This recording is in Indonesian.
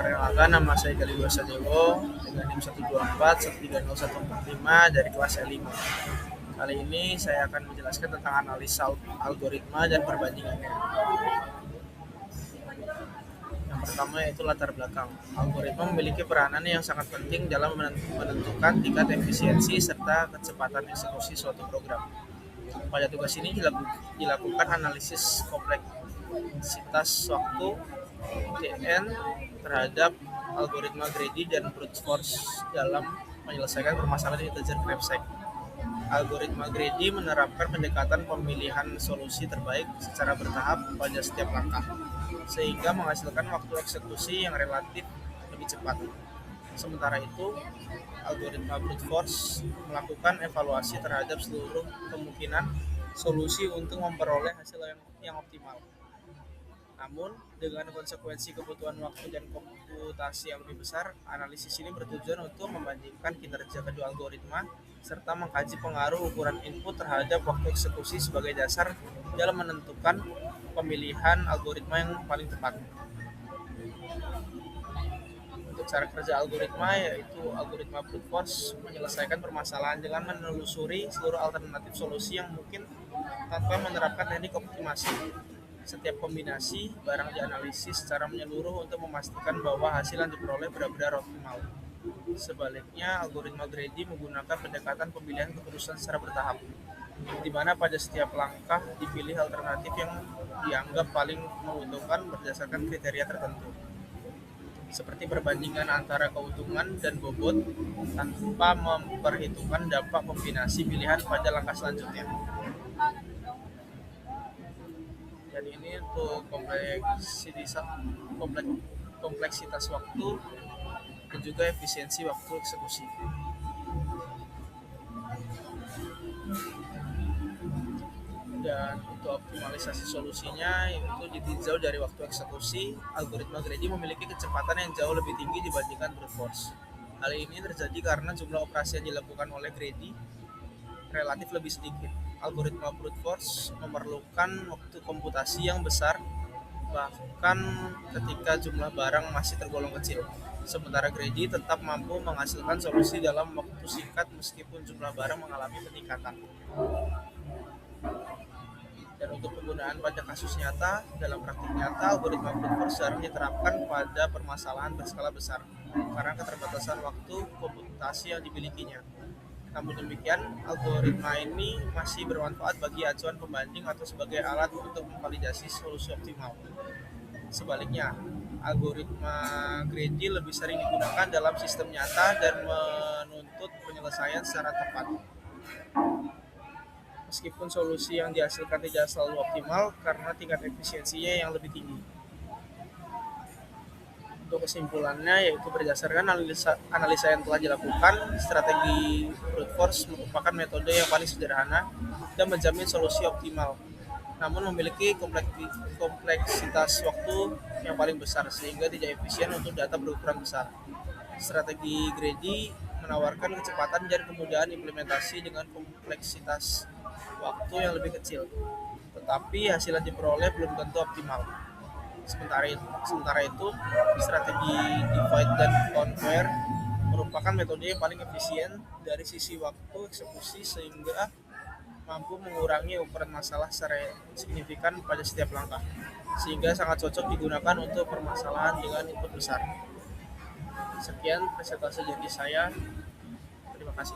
Perkenalkan, nama saya Galileo Sadewo dengan NIM 124 130 145 dari kelas E5. Kali ini saya akan menjelaskan tentang analisa algoritma dan perbandingannya. Yang pertama yaitu latar belakang. Algoritma memiliki peranan yang sangat penting dalam menentukan tingkat efisiensi serta kecepatan eksekusi suatu program. Pada tugas ini dilakukan analisis kompleksitas waktu (TN) terhadap algoritma greedy dan brute force dalam menyelesaikan permasalahan integer knapsack. Algoritma greedy menerapkan pendekatan pemilihan solusi terbaik secara bertahap pada setiap langkah, sehingga menghasilkan waktu eksekusi yang relatif lebih cepat. Sementara itu, algoritma brute force melakukan evaluasi terhadap seluruh kemungkinan solusi untuk memperoleh hasil yang optimal. Namun, dengan konsekuensi kebutuhan waktu dan komputasi yang lebih besar, analisis ini bertujuan untuk membandingkan kinerja kedua algoritma serta mengkaji pengaruh ukuran input terhadap waktu eksekusi sebagai dasar dalam menentukan pemilihan algoritma yang paling tepat. Untuk cara kerja algoritma, yaitu algoritma brute force menyelesaikan permasalahan dengan menelusuri seluruh alternatif solusi yang mungkin tanpa menerapkan teknik optimasi. Setiap kombinasi barang dianalisis secara menyeluruh untuk memastikan bahwa hasil yang diperoleh benar-benar optimal. Sebaliknya, algoritma greedy menggunakan pendekatan pemilihan keputusan secara bertahap, di mana pada setiap langkah dipilih alternatif yang dianggap paling menguntungkan berdasarkan kriteria tertentu, seperti perbandingan antara keuntungan dan bobot tanpa memperhitungkan dampak kombinasi pilihan pada langkah selanjutnya. Dan ini untuk kompleksitas waktu dan juga efisiensi waktu eksekusi. Dan untuk optimalisasi solusinya, yaitu ditinjau dari waktu eksekusi, algoritma greedy memiliki kecepatan yang jauh lebih tinggi dibandingkan brute force. Hal ini terjadi karena jumlah operasi yang dilakukan oleh greedy relatif lebih sedikit. Algoritma brute force memerlukan waktu komputasi yang besar, bahkan ketika jumlah barang masih tergolong kecil. Sementara greedy tetap mampu menghasilkan solusi dalam waktu singkat meskipun jumlah barang mengalami peningkatan. Dan untuk penggunaan pada kasus nyata, dalam praktik nyata, algoritma brute force jarang diterapkan pada permasalahan berskala besar karena keterbatasan waktu komputasi yang dimilikinya. Namun demikian, algoritma ini masih bermanfaat bagi acuan pembanding atau sebagai alat untuk memvalidasi solusi optimal. Sebaliknya, algoritma greedy lebih sering digunakan dalam sistem nyata dan menuntut penyelesaian secara tepat. Meskipun solusi yang dihasilkan tidak selalu optimal karena tingkat efisiensinya yang lebih tinggi. Untuk kesimpulannya, yaitu berdasarkan analisa yang telah dilakukan, strategi brute force merupakan metode yang paling sederhana dan menjamin solusi optimal, namun memiliki kompleksitas waktu yang paling besar sehingga tidak efisien untuk data berukuran besar. Strategi greedy menawarkan kecepatan dan kemudahan implementasi dengan kompleksitas waktu yang lebih kecil, tetapi hasil yang diperoleh belum tentu optimal. Sementara itu, strategi divide dan conquer merupakan metode yang paling efisien dari sisi waktu eksekusi sehingga mampu mengurangi ukuran masalah secara signifikan pada setiap langkah, sehingga sangat cocok digunakan untuk permasalahan dengan input besar. Sekian presentasi dari saya. Terima kasih.